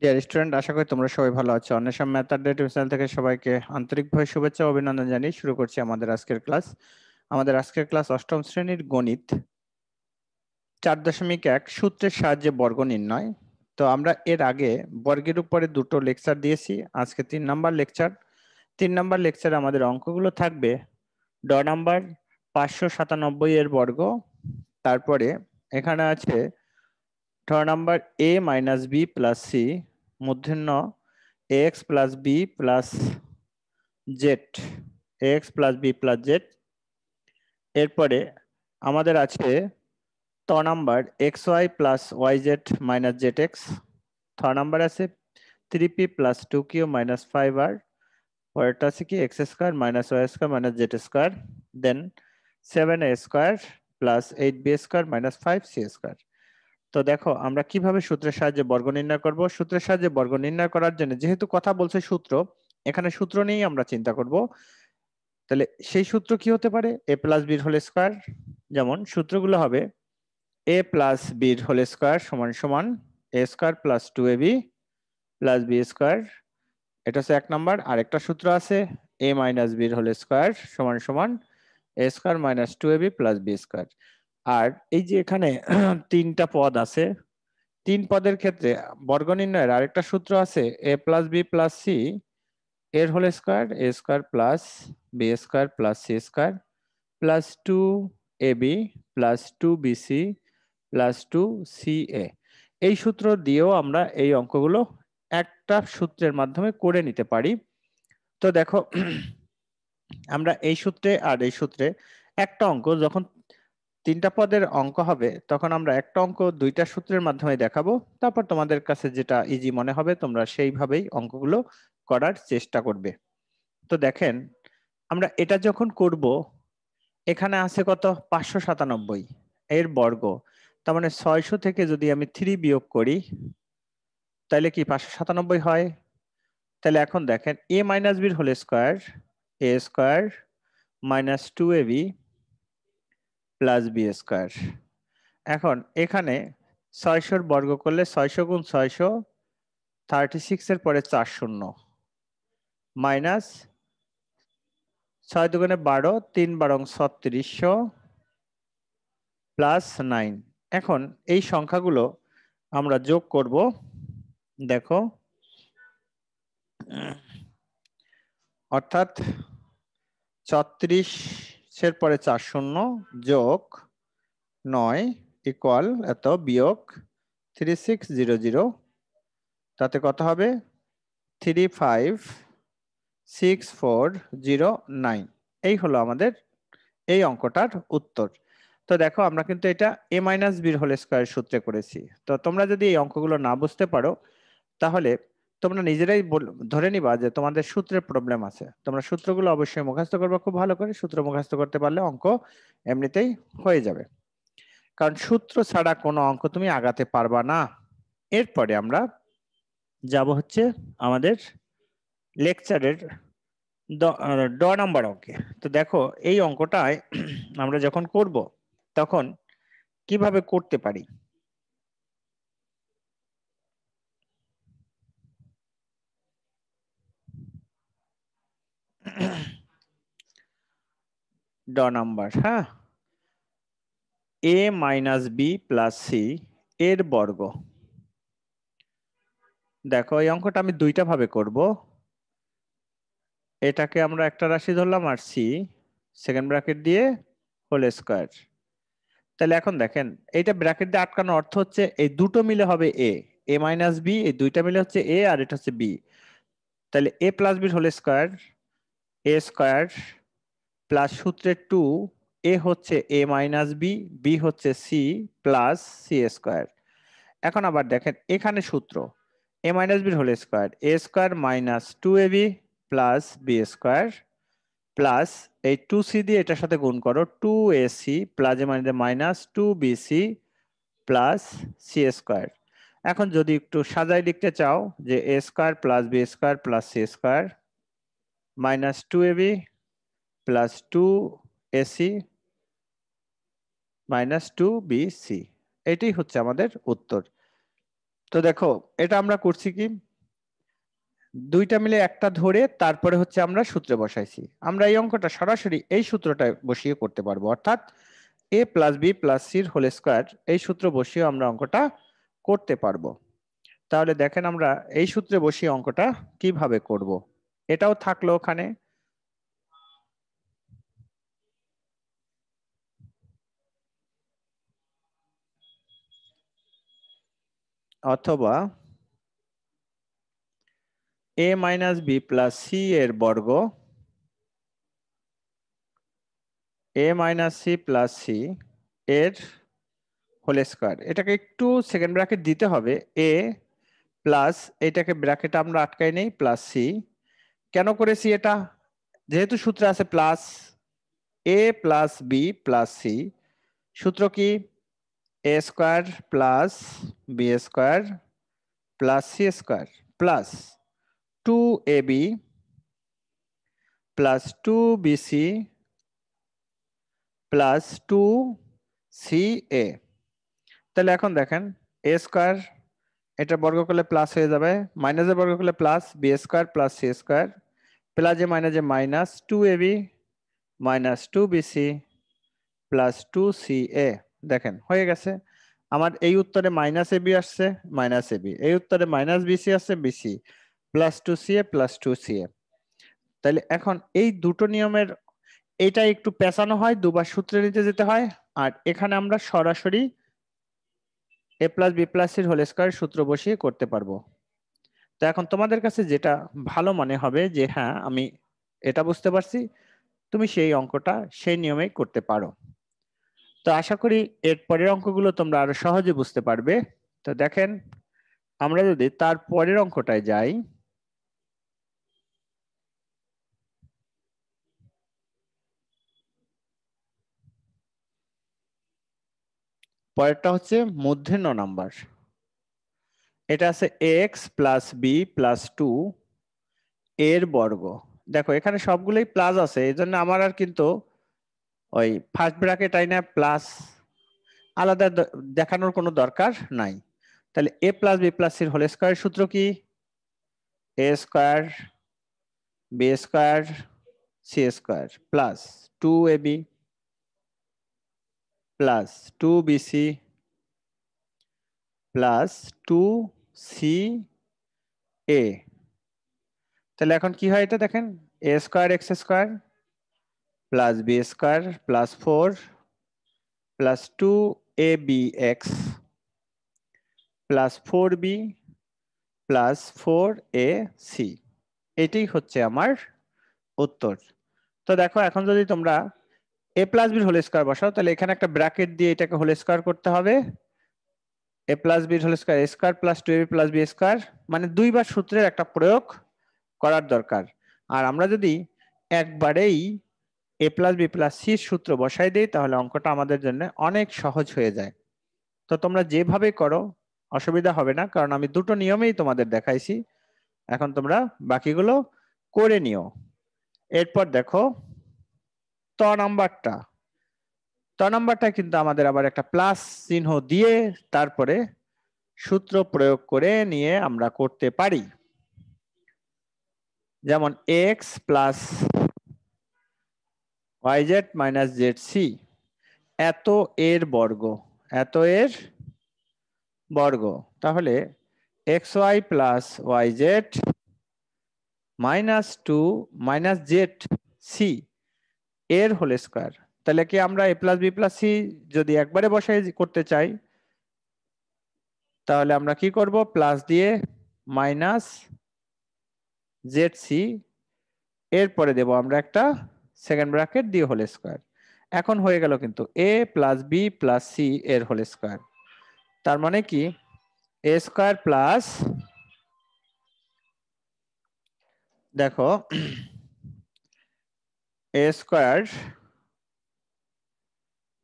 Dear student, আশা করি তোমরা সবাই ভালো আছো। অন্বেষা ম্যাথ আড্ডা ইউটিউব চ্যানেল থেকে সবাইকে আন্তরিকভাবে শুভেচ্ছা ও অভিনন্দন জানিয়ে শুরু করছি আমাদের আজকের ক্লাস। আমাদের আজকের ক্লাস অষ্টম শ্রেণীর গণিত 4.1 সূত্রের সাহায্যে বর্গ নির্ণয়। তো আমরা এর আগে বর্গের উপরে দুটো লেকচার দিয়েছি, আজকে 3 নাম্বার লেকচার। 3 নাম্বার লেকচারে আমাদের অঙ্কগুলো থাকবে ড নাম্বার 597 এর বর্গ, তারপরে এখানে আছে ঠ number a minus B plus c মূর্ধন্য ax plus B plus z, ax plus B plus z. এরপরে আমাদের আছে ত number x y plus y z minus z x. থ নাম্বার আছে 3p plus 2q minus 5r। পরেরটা আছে কি x square minus y square minus z square. Then 7a square plus 8b square minus 5c square. তো দেখো আমরা কিভাবে সূত্রের সাহায্যে বর্গ নির্ণয় করব। সূত্রের সাহায্যে বর্গ নির্ণয় করার জন্য যেহেতু কথা বলছে সূত্র, এখানে সূত্র নিয়েই আমরা চিন্তা করব। তাহলে সেই সূত্র কি হতে পারে? এ প্লাস বির হোল স্কোয়ার। যেমন সূত্রগুলো হবে এ প্লাস বির হোল স্কোয়ার সমান সমান A square plus 2ab plus B square. এটা হচ্ছে 1 নাম্বার। আর একটা সূত্র আছে এ মাইনাস বির হোল স্কোয়ার সমান সমান A square minus 2ab plus B square. আর এই যে এখানে 3টা পদ আছে, 3 পদের ক্ষেত্রে বর্গ নির্ণয়ের আরেকটা সূত্র আছে A plus B plus C এর whole square A square plus B square plus C square plus 2ab plus 2bc plus 2ca। এই সূত্র দিয়েও আমরা এই অঙ্কগুলো একটা সূত্রের মাধ্যমে করে নিতে পারি। তো দেখো আমরা এই সূত্রে আর এই সূত্রে একটা অঙ্ক যখন 3টা পদের অঙ্ক হবে তখন আমরা একটা অঙ্ক 2টা সূত্রের মাধ্যমে দেখাবো, তারপর তোমাদের কাছে যেটা ইজি মনে হবে তোমরা সেইভাবেই অঙ্কগুলো করার চেষ্টা করবে। তো দেখেন আমরা এটা যখন করব, এখানে আছে কত 597 এর বর্গ, তার মানে 600 থেকে যদি আমি 3 বিয়োগ করি তাহলে কি 597 হয়। তাহলে এখন দেখেন এ মাইনাস বির whole square A square minus 2ab plus B square. এখন এখানে 600 বর্গ করলে 600 গুণ 600 36 এর পরে 4 শূন্য মাইনাস 6 দুগুণে 12 3 বারং 3600 প্লাস 9। এখন এই সংখ্যাগুলো আমরা যোগ করব। দেখো অর্থাৎ 36 এর পরে 4 শূন্য যোগ 9 ইকুয়াল এত বিয়োগ 3600, তাতে কত হবে 356409। এই হলো আমাদের এই অঙ্কটার উত্তর। তো দেখো আমরা কিন্তু এটা এ মাইনাস বির হোল স্কয়ার সূত্রে করেছি। তো তোমরা যদি এই অঙ্কগুলো না বুঝতে পারো তাহলে তোমরা নিজেরাই ধরে নিবা যে তোমাদের সূত্রের প্রবলেম আছে। তোমরা সূত্রগুলো অবশ্যই মুখস্থ করবে খুব ভালো করে। সূত্র মুখস্থ করতে পারলে অঙ্ক এমনিতেই হয়ে যাবে, কারণ সূত্র ছাড়া কোনো অঙ্ক তুমি আগাতে পারবা না। এরপরে আমরা যাব হচ্ছে আমাদের লেকচারের ড নাম্বার অঙ্কে। তো দেখো এই অঙ্কটায় আমরা যখন করব তখন কিভাবে করতে পারি। ড নাম্বার, হ্যাঁ, এ মাইনাস বি প্লাস সি এর বর্গ। দেখো এই অঙ্কটা আমি দুইটা ভাবে করব। এটাকে আমরা একটা রাশি ধরলাম আর সি সেকেন্ড ব্র্যাকেট দিয়ে হোল স্কয়ার। তাহলে এখন দেখেন এইটা ব্র্যাকেট দিয়ে আটকানোর অর্থ হচ্ছে এই দুটো মিলে হবে এ, এ মাইনাস বি, এই দুইটা মিলে হচ্ছে এ আর এটা হচ্ছে বি। তাহলে এ প্লাস বির whole square A square plus সূত্রে 2 এ হচ্ছে এ মাইনাস বি, বি হচ্ছে সি প্লাস সি স্কয়ার। এখন আবার দেখেন এখানে সূত্র এ মাইনাস বির whole square A square minus 2ab plus B square plus এই 2c দিয়ে এটার সাথে গুণ করো 2ac plus A minus 2bc plus C square. এখন যদি একটু সাজাই লিখতে চাও যে A square plus B square plus C square minus 2ab plus 2ac minus 2bc, এটাই হচ্ছে আমাদের উত্তর। তো তো দেখো এটা আমরা করছি কি, দুইটা মিলে একটা ধরে তারপরে হচ্ছে আমরা সূত্রে বসাইছি। আমরা এই অঙ্কটা সরাসরি এই সূত্রটা বসিয়ে করতে পারবো, অর্থাৎ a প্লাস বি প্লাস সির হোল স্কোয়ার, এই সূত্র বসিয়ে আমরা অঙ্কটা করতে পারবো। তাহলে দেখেন আমরা এই সূত্রে বসিয়ে অঙ্কটা কিভাবে করব। এটাও থাকলো ওখানে, অথবা a minus B plus C এর বর্গ, a minus C plus C এর হোল স্কোয়ার। এটাকে একটু সেকেন্ড ব্র্যাকেট দিতে হবে, a প্লাস, এটাকে ব্র্যাকেট আমরা আটকাই নেই, প্লাস সি। কেন করেছি এটা? যেহেতু সূত্রে আছে plus, a plus B plus C, সূত্র কি, a square plus B square plus C square plus 2ab plus 2bc plus 2ca। তাহলে এখন দেখেন a স্কোয়ার, এটা বর্গ করলে প্লাস হয়ে যাবে, মাইনাসের বর্গ করলে plus, B square plus C square plus A minus 2ab minus 2bc plus 2ca। দেখেন হয়ে গেছে আমার। এই উত্তরে মাইনাস এবি আসছে, মাইনাস এবি, এই উত্তরে মাইনাস বিসি আসছে, BC plus 2ca plus 2ca। তাহলে এখন এই দুটো নিয়মের, এটা একটু পেঁচানো হয়, দুবার সূত্রে নিতে যেতে হয়, আর এখানে আমরা সরাসরি এ প্লাস বি প্লাস সির হোল স্কয়ার সূত্র বসিয়ে করতে পারবো। তো এখন তোমাদের কাছে যেটা ভালো মনে হবে যে হ্যাঁ আমি এটা বুঝতে পারছি, তুমি সেই অঙ্কটা সেই নিয়মেই করতে পারো। তো আশা করি এর পরের অঙ্কগুলো তোমরা আরো সহজে বুঝতে পারবে। তো দেখেন আমরা যদি তার পরের অঙ্কটায় যাই, পরেরটা হচ্ছে মধ্যে 9 নাম্বার। এটা আছে এক্স প্লাস বি প্লাস 2 এর বর্গ। দেখো এখানে সবগুলোই প্লাস আছে, এই জন্য আমার আর কিন্তু ওই ফার্স্ট ব্র্যাকেট আইনা প্লাস আলাদা দেখানোর কোনো দরকার নাই। তাহলে এ প্লাস বি প্লাস সির হোল স্কয়ার সূত্র কি, A square B square C square plus 2ab plus 2bc plus 2ca। তাহলে এখন কি হয় এটা দেখেন, A square X square plus B square plus 4 plus 2abx plus 4b plus 4ac। এটাই হচ্ছে আমার উত্তর। তো দেখো এখন যদি তোমরা এ প্লাস বির হোল স্কয়ার বসাও, তাহলে এখানে একটা ব্র্যাকেট দিয়ে এটাকে হোল স্কয়ার করতে হবে, এ প্লাস বির whole square A square plus 2ab plus B square, মানে দুইবার সূত্রের একটা প্রয়োগ করার দরকার। আর আমরা যদি একবারেই এ প্লাস বি প্লাস সির সূত্র বসাই দেই, তাহলে অঙ্কটা আমাদের জন্য অনেক সহজ হয়ে যায়। তো তোমরা যেভাবে করো অসুবিধা হবে না, কারণ আমি দুটো নিয়মেই তোমাদের দেখাইছি। এখন তোমরা বাকিগুলো করে নিও। এরপর দেখো ত নাম্বারটা, ত নাম্বারটা কিন্তু আমাদের আবার একটা প্লাস চিহ্ন দিয়ে তারপরে সূত্র প্রয়োগ করে নিয়ে আমরা করতে পারি। যেমন x plus y z minus z C এত এর বর্গ, এত এর বর্গ। তাহলে x y plus y z minus 2 minus z C এর হোল স্কয়ার। তাহলে কি আমরা A plus B plus C যদি একবারে বসাই করতে চাই, তাহলে আমরা কি করব, প্লাস দিয়ে মাইনাস জেড সি, এরপরে দেব আমরা একটা সেকেন্ড ব্র্যাকেট দিয়ে হোল স্কয়ার। এখন হয়ে গেল কিন্তু A plus B plus C এর হোল স্কয়ার। তার মানে কি, এ স্কয়ার প্লাস, দেখো A square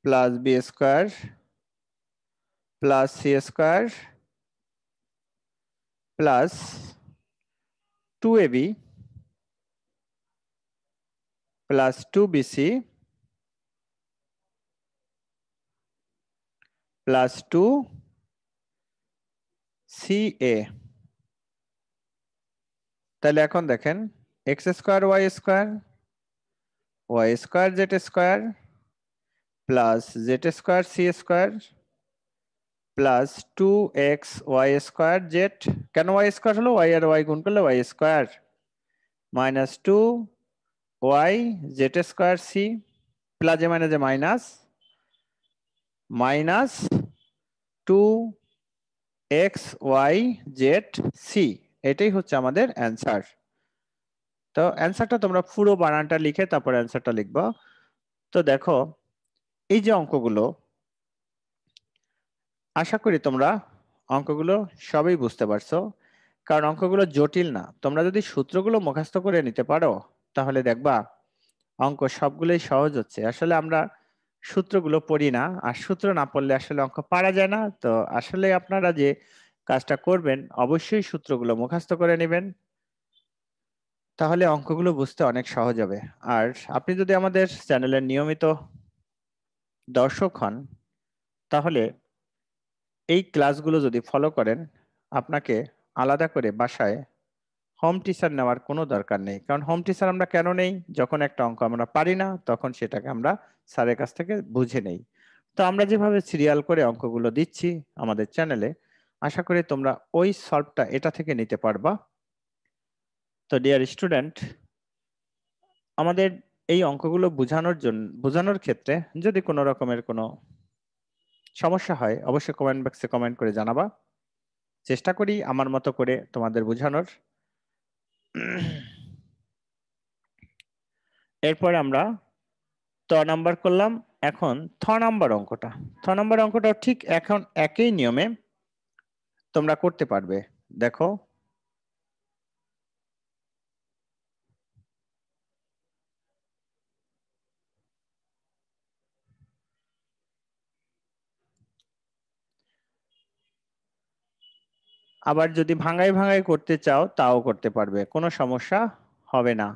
plus B square plus C square plus 2ab plus 2bc plus 2 C A. তাহলে এখন দেখেন X square Y square Z square plus Z square C square plus 2xy square Z, কেন Y square হলো, Y আর Y গুণ করলে y square, minus 2y z square C, প্লাসে মাইনাসে minus, minus 2xy z c। এটাই হচ্ছে আমাদের অ্যান্সার। তো অ্যান্সারটা তোমরা পুরো বানানটা লিখে তারপর অ্যান্সারটা লিখবা। তো দেখো এই যে অঙ্কগুলো, আশা করি তোমরা অঙ্কগুলো সবই বুঝতে পারছো, কারণ অঙ্কগুলো জটিল না। তোমরা যদি সূত্রগুলো মুখস্থ করে নিতে পারো তাহলে দেখবা অঙ্ক সবগুলোই সহজ হচ্ছে। আসলে আমরা সূত্রগুলো পড়ি না, আর সূত্র না পড়লে আসলে অঙ্ক পারা যায় না। তো আসলে আপনারা যে কাজটা করবেন অবশ্যই সূত্রগুলো মুখস্থ করে নেবেন, তাহলে অঙ্কগুলো বুঝতে অনেক সহজ হবে। আর আপনি যদি আমাদের চ্যানেলের নিয়মিত দর্শক হন তাহলে এই ক্লাসগুলো যদি ফলো করেন, আপনাকে আলাদা করে বাসায় হোম টিচার নেওয়ার কোনো দরকার নেই। কারণ হোম টিচার আমরা কেন নেই, যখন একটা অঙ্ক আমরা পারি না তখন সেটাকে আমরা স্যারের কাছ থেকে বুঝে নেই। তো আমরা যেভাবে সিরিয়াল করে অঙ্কগুলো দিচ্ছি আমাদের চ্যানেলে, আশা করি তোমরা ওই সলভটা এটা থেকে নিতে পারবা। তো ডিয়ার স্টুডেন্ট, আমাদের এই অঙ্কগুলো বোঝানোর ক্ষেত্রে যদি কোনো রকমের কোনো সমস্যা হয় অবশ্যই কমেন্ট বক্সে কমেন্ট করে জানাবা। চেষ্টা করি আমার মতো করে তোমাদের বোঝানোর। এরপরে আমরা ত নাম্বার করলাম। এখন থ নাম্বার অঙ্কটা ঠিক এখন একই নিয়মে তোমরা করতে পারবে। দেখো আবার যদি ভাঙাই ভাঙাই করতে চাও তাও করতে পারবে, কোনো সমস্যা হবে না।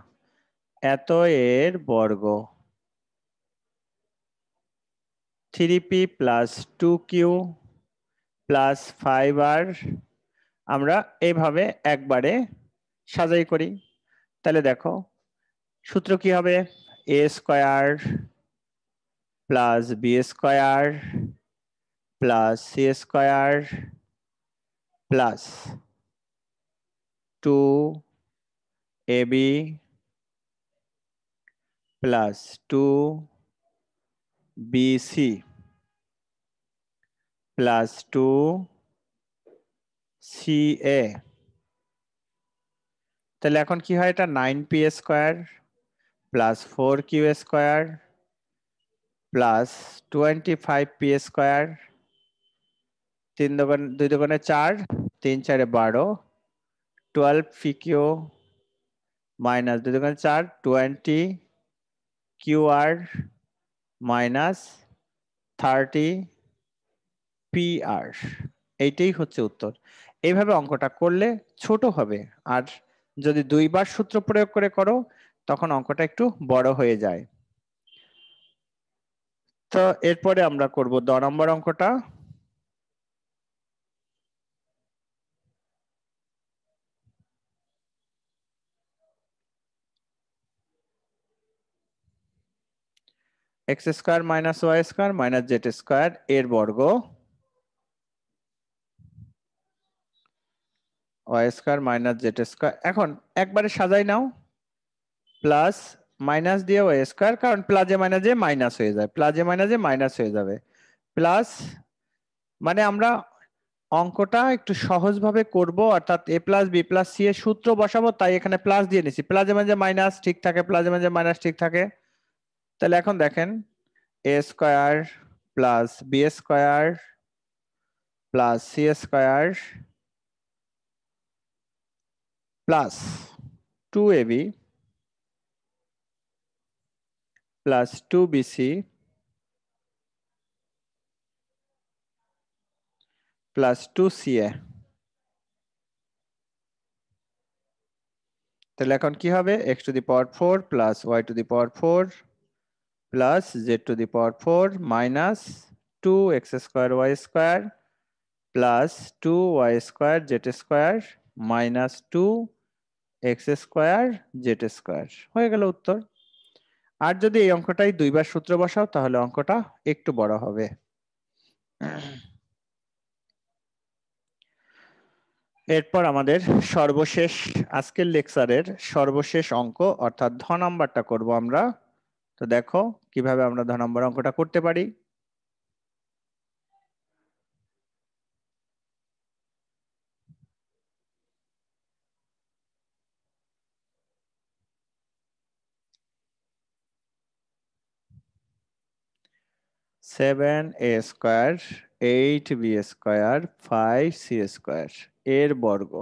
এত এর বর্গ 3p plus 2q plus 5r, আমরা এইভাবে একবারে সাজাই করি। তাহলে দেখো সূত্র কি হবে, a square plus B square plus C square plus 2ab plus 2bc plus 2ca। তাহলে এখন কি হয়, এটা 9p square plus 4q square plus 25p square, 2 দুগুণে 4, 3 4 12, 12pq মাইনাস 2 দুগুণে 4, 20qr মাইনাস 30pr। এইটাই হচ্ছে উত্তর। এইভাবে অঙ্কটা করলে ছোট হবে, আর যদি দুইবার সূত্র প্রয়োগ করে করো তখন অঙ্কটা একটু বড় হয়ে যায়। তো এরপরে আমরা করব 10 নম্বর অঙ্কটা। X square minus y square minus z square এর বর্গ y square minus z square. এখন একবারে সাজাই নাও, প্লাস মাইনাস দিয়ে ওয়াই স্কোয়ার, কারণ প্লাসে মাইনাসে মাইনাস হয়ে যায়, প্লাসে মাইনাসে মাইনাস হয়ে যাবে। প্লাস মানে আমরা অঙ্কটা একটু সহজভাবে করব, অর্থাৎ এ প্লাস বি প্লাস সি এর সূত্র বসাবো, তাই এখানে প্লাস দিয়ে নিছি। প্লাসে মাঝে মাইনাস ঠিক থাকে, প্লাসে মাঝে মাইনাস ঠিক থাকে। তাহলে এখন দেখেন A square plus B square plus C square plus 2ab plus 2bc plus 2ca। তাহলে এখন কি হবে, x to the power 4 plus y to the power 4 plus z to the power 4 minus 2x square y square plus 2y² z² minus 2x² z²। হয়ে গেল উত্তর। আর যদি এই অঙ্কটাই দুইবার সূত্র বসাও তাহলে অঙ্কটা একটু বড় হবে। এরপর আমাদের সর্বশেষ আজকের লেকচারের সর্বশেষ অঙ্ক অর্থাৎ ধ নাম্বারটা করব আমরা। তো দেখো কিভাবে আমরা ধ নাম্বার অঙ্কটা করতে পারি। সেভেন এ স্কোয়ার 8b² 5c² এর বর্গ।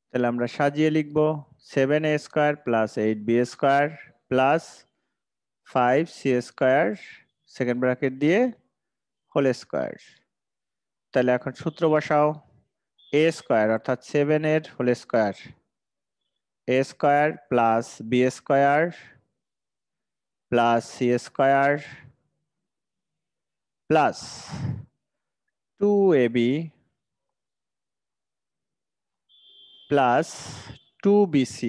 তাহলে আমরা সাজিয়ে লিখব 7a² plus 8b² plus 5c² second bracket দিয়ে হোল স্কোয়ার। তাহলে এখন সূত্র বসাও। a² অর্থাৎ 7 এর whole square a² plus b² plus c² plus 2ab plus 2bc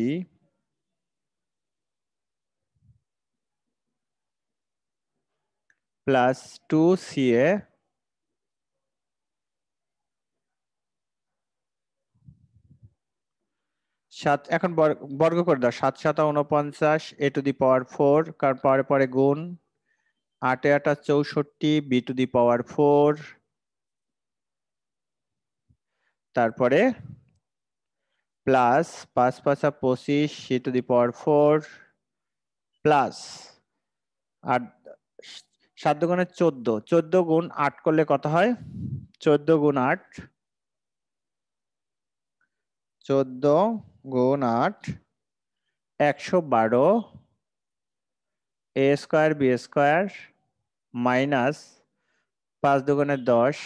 plus 2ca এখন বর্গ করে দাও। 7 7 49 a⁴ কারণ পরে পরে গুণ 8 8 64 b⁴, তারপরে প্লাস 5 5 25 c⁴ প্লাস 8 7 গুণে 14, 14 গুণ 8 করলে কত হয়? 14 গুণ 8 112 a² b² মাইনাস 5 দুগুণে 10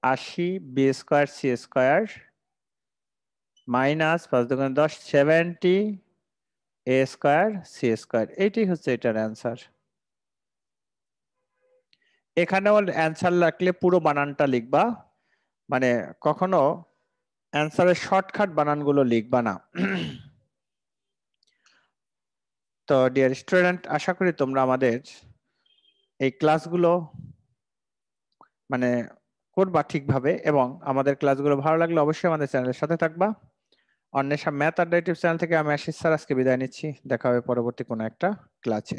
80 b² c² মাইনাস 5 দুগুণে 10 70 a² c²। এইটাই হচ্ছে এটার অ্যান্সার। এখানেও অ্যান্সার লিখলে পুরো বানানটা লিখবা, মানে কখনো অ্যান্সারের শর্টকাট বানানগুলো লিখবা না। তো ডিয়ার স্টুডেন্ট, আশা করি তোমরা আমাদের এই ক্লাসগুলো মানে করবা ঠিকভাবে, এবং আমাদের ক্লাসগুলো ভালো লাগলে অবশ্যই আমাদের চ্যানেলের সাথে থাকবা। অন্বেষা ম্যাথ আড্ডা ইউটিউব চ্যানেল থেকে আমি আশিস স্যার আজকে বিদায় নিচ্ছি। দেখা হবে পরবর্তী কোনো একটা ক্লাসে।